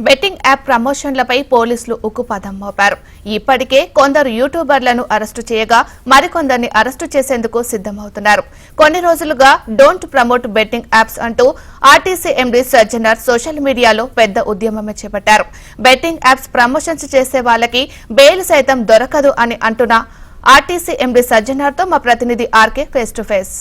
Betting app ప్రమోషన్లపై పోలీసులు ఉక్కుపాదం మోపారు. ఇప్పటికే కొందరు యూట్యూబర్లను అరెస్టు చేయగా మరికొందరిని అరెస్టు చేసేందుకు సిద్దమవుతున్నారు. కొన్ని రోజులుగా డోంట్ ప్రమోట్ బెట్టింగ్ యాప్స్ అంటూ ఆర్టీసీ ఎండీ సజ్జనార్ సోషల్ మీడియాలో పెద్ద ఉద్యమమే చేపట్టారు. బెట్టింగ్ యాప్స్ ప్రమోషన్స్ చేసే వాళ్ళకి బెయిల్ సైతం దొరకదు అని అంటున్న ఆర్టీసీ ఎండీ సజ్జనార్తో మా ప్రతినిధి RK face to face.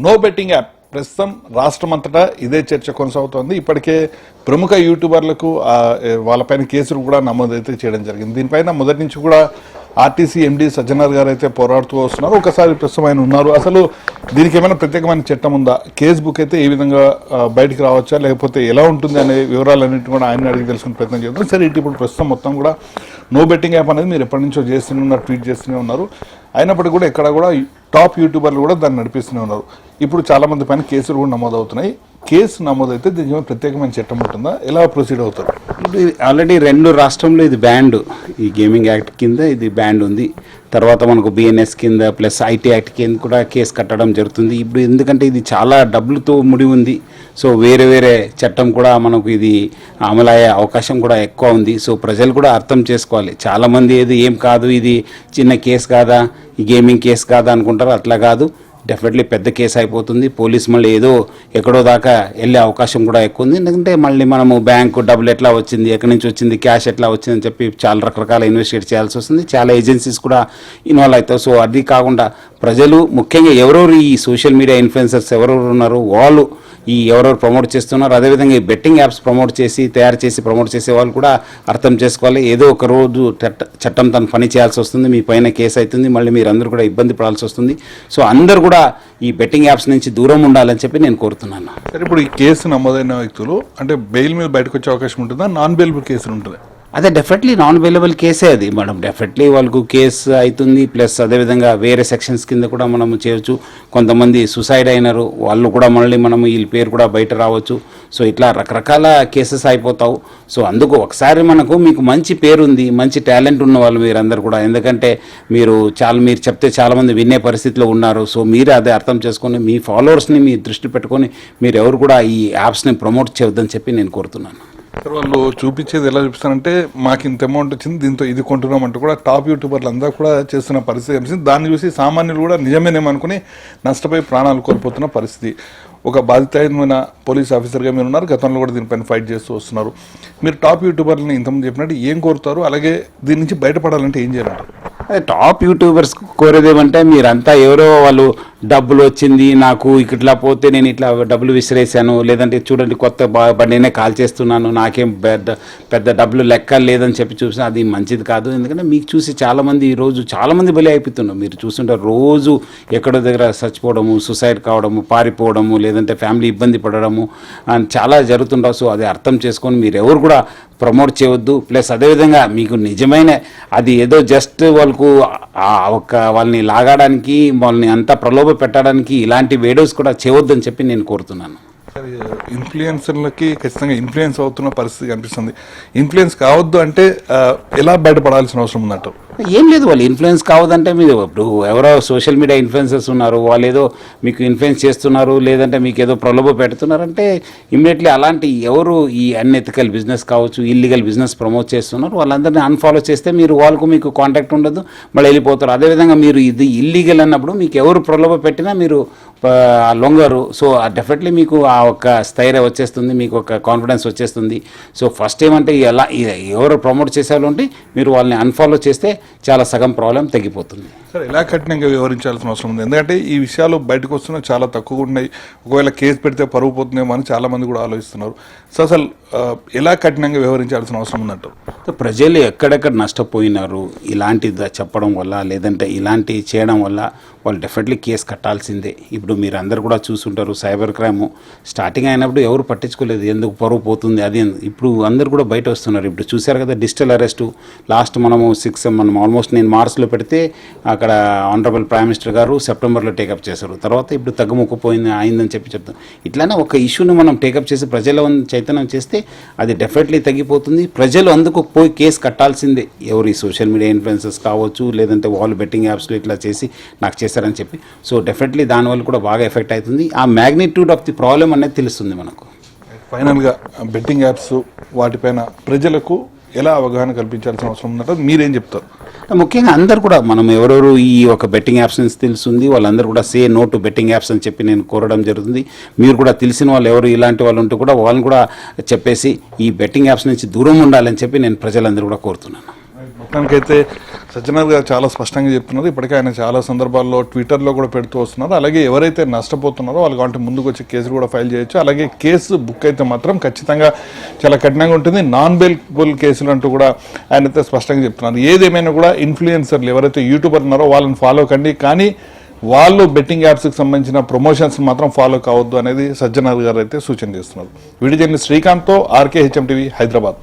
No betting app ప్రస్తుతం రాష్ట్రమంతటా ఇదే చర్చ కొనసాగుతోంది. ఇప్పటికే ప్రముఖ యూట్యూబర్లకు వాళ్ళపైన కేసులు కూడా నమోదైతే చేయడం జరిగింది. దీనిపైన మొదటి నుంచి కూడా ఆర్టీసీ ఎండీ సజ్జనార్ గారు అయితే పోరాడుతూ వస్తున్నారు. ఒకసారి ప్రస్తుతం ఆయన ఉన్నారు. అసలు దీనికి ఏమైనా ప్రత్యేకమైన చట్టం ఉందా, కేసు బుక్ అయితే ఏ విధంగా బయటికి రావచ్చా, లేకపోతే ఎలా ఉంటుంది అనే వివరాలన్నింటినీ కూడా ఆయన అడిగి తెలుసుకునే ప్రయత్నం చేద్దాం. సరే, ఇప్పుడు ప్రస్తుతం మొత్తం కూడా నో బెట్టింగ్ యాప్ అనేది మీరు ఎప్పటి నుంచో చేస్తూనే ట్వీట్ చేస్తూనే ఉన్నారు. అయినప్పటికీ కూడా ఇక్కడ కూడా టాప్ యూట్యూబర్లు కూడా దాన్ని నడిపిస్తూనే ఉన్నారు. ఇప్పుడు చాలా మంది పైన కేసులు కూడా నమోదవుతున్నాయి. కేసు నమోదైతే దీనికి ప్రత్యేకమైన చట్టం ఉంటుందా, ఎలా ప్రొసీడ్ అవుతారు? ఇప్పుడు ఆల్రెడీ 2 రాష్ట్రంలో ఇది బ్యాండ్, ఈ గేమింగ్ యాక్ట్ కింద ఇది బ్యాండ్ ఉంది. తర్వాత మనకు బిఎన్ఎస్ కింద ప్లస్ ఐటీ యాక్ట్ కింద కూడా కేసు కట్టడం జరుగుతుంది. ఇప్పుడు ఎందుకంటే ఇది చాలా డబ్బులతో ముడి ఉంది. సో వేరే చట్టం కూడా మనకు ఇది అమలయ్యే అవకాశం కూడా ఎక్కువ ఉంది. సో ప్రజలు కూడా అర్థం చేసుకోవాలి. చాలామంది ఏం కాదు, ఇది చిన్న కేసు కాదా, ఈ గేమింగ్ కేసు కాదా అనుకుంటారు. అట్లా కాదు, డెఫినెట్లీ పెద్ద కేసు అయిపోతుంది. పోలీస్ మళ్ళీ ఎక్కడో దాకా వెళ్ళే అవకాశం కూడా ఎక్కువ ఉంది. ఎందుకంటే మళ్ళీ మనము బ్యాంకు డబ్బులు ఎట్లా వచ్చింది, ఎక్కడి నుంచి వచ్చింది, క్యాష్ ఎట్లా వచ్చిందని చెప్పి చాలా రకరకాల ఇన్వెస్టిగేట్ చేయాల్సి వస్తుంది. చాలా ఏజెన్సీస్ కూడా ఇన్వాల్వ్ అవుతాయి. సో అది కాకుండా ప్రజలు ముఖ్యంగా ఎవరెవరు ఈ సోషల్ మీడియా ఇన్ఫ్లుయెన్సర్స్ ఎవరెవరు ఉన్నారో వాళ్ళు ఎవరెవరు ప్రమోట్ చేస్తున్నారు, అదేవిధంగా ఈ బెట్టింగ్ యాప్స్ తయారు చేసి ప్రమోట్ చేసే వాళ్ళు కూడా అర్థం చేసుకోవాలి. ఏదో ఒక రోజు చట్టం తన పని చేయాల్సి వస్తుంది, మీ పైన కేసు అవుతుంది, మళ్ళీ మీరు అందరూ కూడా ఇబ్బంది పడాల్సి వస్తుంది. సో అందరూ కూడా ఈ బెట్టింగ్ యాప్స్ నుంచి దూరం ఉండాలని చెప్పి నేను కోరుతున్నాను. సరే, ఇప్పుడు ఈ కేసు నమోదైన వ్యక్తులు అంటే బెయిల్ మీద బయటకు వచ్చే అవకాశం ఉంటుందా, నాన్ బెయిలబుల్ కేసులు ఉంటుంది? అదే డెఫినెట్లీ నాన్ అవైలబుల్ కేసే అది మేడం. డెఫినెట్లీ వాళ్ళకు కేసు అవుతుంది. ప్లస్ అదేవిధంగా వేరే సెక్షన్స్ కింద కూడా మనం చేయొచ్చు. కొంతమంది సూసైడ్ అయినారు, వాళ్ళు కూడా మళ్ళీ మనం వీళ్ళ పేరు కూడా బయట రావచ్చు. సో ఇట్లా రకరకాల కేసెస్ అయిపోతావు. సో అందుకు ఒకసారి మీకు మంచి పేరు ఉంది, మంచి టాలెంట్ ఉన్న వాళ్ళు మీరందరూ కూడా, ఎందుకంటే మీరు చెప్తే చాలామంది వినే పరిస్థితిలో ఉన్నారు. సో మీరే అదే అర్థం చేసుకొని మీ ఫాలోవర్స్ని మీ దృష్టి పెట్టుకొని మీరు ఎవరు కూడా ఈ యాప్స్ని ప్రమోట్ చేయొద్దని చెప్పి నేను కోరుతున్నాను. వాళ్ళు చూపించేది ఎలా చూపిస్తారంటే మాకు ఇంత అమౌంట్ వచ్చింది, దీంతో ఇది కొంటున్నాం అంటూ కూడా టాప్ యూట్యూబర్లు అందరూ కూడా చేస్తున్న పరిస్థితి కనిపిస్తుంది. దాన్ని చూసి సామాన్యులు కూడా నిజమేనేమనుకుని నష్టపోయి ప్రాణాలు కోల్పోతున్న పరిస్థితి. ఒక బాధితమైన పోలీస్ ఆఫీసర్గా మీరు ఉన్నారు, గతంలో కూడా దీనిపైన ఫైట్ చేస్తూ వస్తున్నారు. మీరు టాప్ యూట్యూబర్లని ఇంతకుముందు చెప్పినట్టు ఏం కోరుతారు, అలాగే దీని నుంచి బయటపడాలంటే ఏం చేయాలంటారు? అదే టాప్ యూట్యూబర్స్ కోరేదేమంటే మీరంతా ఎవరో వాళ్ళు డబ్బులు వచ్చింది నాకు ఇట్లా పోతే నేను ఇట్లా డబ్బులు విసిరేసాను, లేదంటే చూడండి కొత్త బండినే కాల్ చేస్తున్నాను, నాకేం పెద్ద డబ్బులు లెక్క లేదని చెప్పి చూసినా అది మంచిది కాదు. ఎందుకంటే మీకు చూసి చాలామంది బలి అయిపోతున్నారు. మీరు చూస్తుంటారు రోజు ఎక్కడో దగ్గర చచ్చిపోవడము, సూసైడ్ కావడము, పారిపోవడము, లేదంటే ఫ్యామిలీ ఇబ్బంది పడడము అని చాలా జరుగుతుంటారు. సో అది అర్థం చేసుకొని మీరు ఎవరు కూడా ప్రమోట్ చేయవద్దు. ప్లస్ అదేవిధంగా మీకు నిజమైన అది ఏదో జస్ట్ వాళ్ళని లాగడానికి, వాళ్ళని అంతా ప్రలోభ పెట్టడానికి ఇలాంటి వీడియోస్ కూడా చేయవద్దని చెప్పి నేను కోరుతున్నాను. ఇన్ఫ్లుయెన్సర్లకి ఖచ్చితంగా ఇన్ఫ్లుయెన్స్ అవుతున్న పరిస్థితి కనిపిస్తుంది. ఇన్ఫ్లుయెన్స్ కావద్దు అంటే ఎలా బయటపడాల్సిన అవసరం ఉందంటారు? ఏం లేదు, వాళ్ళు ఇన్ఫ్లుయెన్స్ కావద్దంటే మీరు ఇప్పుడు ఎవరో సోషల్ మీడియా ఇన్ఫ్లుయెన్సర్స్ ఉన్నారు, వాళ్ళు ఏదో మీకు ఇన్ఫ్లుయెన్స్ చేస్తున్నారు, లేదంటే మీకు ఏదో ప్రలోభ పెడుతున్నారంటే ఇమ్మీడియట్లీ అలాంటి ఎవరు ఈ అన్ఎథికల్ బిజినెస్ కావచ్చు, ఇల్లీగల్ బిజినెస్ ప్రమోట్ చేస్తున్నారు వాళ్ళందరినీ అన్ఫాలో చేస్తే మీకు కాంటాక్ట్ ఉండదు, మళ్ళీ వెళ్ళిపోతారు. అదేవిధంగా మీరు ఇది ఇల్లీగల్ అన్నప్పుడు మీకు ఎవరు ప్రలోభ పెట్టినా మీరు లొంగరు. సో డెఫినెట్లీ మీకు ఆ ఒక స్థైర్యం వచ్చేస్తుంది, మీకు ఒక కాన్ఫిడెన్స్ వచ్చేస్తుంది. సో ఫస్ట్ ఏమంటే ఎవరు ప్రమోట్ చేసేవాళ్ళు ఉంటే మీరు వాళ్ళని అన్ఫాలో చేస్తే చాలా సగం ప్రాబ్లం తగ్గిపోతుంది. సరే, ఎలా కఠినంగా వివరించాల్సిన అవసరం ఉంది? ఎందుకంటే ఈ విషయాలు బయటకు వస్తున్నా చాలా తక్కువగా ఉన్నాయి. ఒకవేళ కేసు పెడితే పరువు పోతుందేమో అని చాలా మంది కూడా ఆలోచిస్తున్నారు. సో అసలు ఎలా కఠినంగా వ్యవహరించాల్సిన అవసరం ఉందంటారు? ప్రజలు ఎక్కడెక్కడ నష్టపోయినారు ఇలాంటి చెప్పడం వల్ల, లేదంటే ఇలాంటి చేయడం వల్ల వాళ్ళు డెఫినెట్లీ కేసు కట్టాల్సిందే. ఇప్పుడు ఇప్పుడు మీరు అందరు కూడా చూస్తుంటారు, సైబర్ క్రైమ్ స్టార్టింగ్ అయినప్పుడు ఎవరు పట్టించుకోలేదు, ఎందుకు పరువు పోతుంది అది ఇప్పుడు అందరు కూడా బయట వస్తున్నారు. ఇప్పుడు చూశారు కదా డిజిటల్ అరెస్టు, లాస్ట్ మనం ఆల్మోస్ట్ నేను మార్చ్లో పెడితే అక్కడ ఆనరబుల్ ప్రైమ్ మినిస్టర్ గారు సెప్టెంబర్లో టేకప్ చేశారు. తర్వాత ఇప్పుడు తగ్గుముక్కుపోయింది అయిందని చెప్తాం. ఇట్లానే ఒక ఇష్యూని మనం టేకప్ చేసి ప్రజల చైతన్యం చేస్తే అది డెఫినెట్లీ తగ్గిపోతుంది. ప్రజలు అందుకు పోయి కేసు కట్టాల్సిందే, ఎవరు ఈ సోషల్ మీడియా ఇన్ఫ్లుయెన్సర్స్ కావచ్చు, లేదంటే వాళ్ళు బెట్టింగ్ యాప్స్లో ఇట్లా చేసి నాకు చేశారని చెప్పి. సో డెఫినెట్లీ దానివల్ల కూడా బాగా ఎఫెక్ట్ అవుతుంది. ఆ మ్యాగ్నిట్యూడ్ ఆఫ్ ది ప్రాబ్లం అనేది తెలుస్తుంది మనకు. ఫైనల్గా బెట్టింగ్ యాప్స్ వాటిపైన ప్రజలకు ఎలా అవగాహన కల్పించాల్సిన అవసరం ఉందంటే మీరేం చెప్తారు? ముఖ్యంగా అందరు కూడా మనం ఎవరెవరు ఈ ఒక బెట్టింగ్ యాప్స్ నుంచి తెలుస్తుంది వాళ్ళందరూ కూడా say no to betting apps అని చెప్పి నేను కోరడం జరుగుతుంది. మీరు కూడా తెలిసిన వాళ్ళు ఎవరు ఇలాంటి వాళ్ళు ఉంటే కూడా వాళ్ళని కూడా చెప్పేసి ఈ బెట్టింగ్ యాప్స్ నుంచి దూరం ఉండాలని చెప్పి నేను ప్రజలందరూ కూడా కోరుతున్నాను. మొత్తానికైతే సజ్జనార్ గారు చాలా స్పష్టంగా చెప్తున్నారు. ఇప్పటికే ఆయన చాలా సందర్భాల్లో ట్విట్టర్లో కూడా పెడుతూ వస్తున్నారు. అలాగే ఎవరైతే నష్టపోతున్నారో వాళ్ళు కావాలంటే ముందుకు వచ్చి కేసులు కూడా ఫైల్ చేయొచ్చు. అలాగే కేసు బుక్ అయితే మాత్రం ఖచ్చితంగా చాలా కఠినంగా ఉంటుంది. నాన్ బెయిలబుల్ కేసులు అంటూ కూడా ఆయన అయితే స్పష్టంగా చెప్తున్నారు. ఏదేమైనా కూడా ఇన్ఫ్లుయెన్సర్లు ఎవరైతే యూట్యూబర్ ఉన్నారో వాళ్ళని ఫాలో కండి, కానీ వాళ్ళు బెట్టింగ్ యాప్స్కి సంబంధించిన ప్రమోషన్స్ మాత్రం ఫాలో కావద్దు అనేది సజ్జనార్ గారు అయితే సూచన చేస్తున్నారు. వీడియో జర్నలిస్ట్ శ్రీకాంత్తో RK HM TV హైదరాబాద్.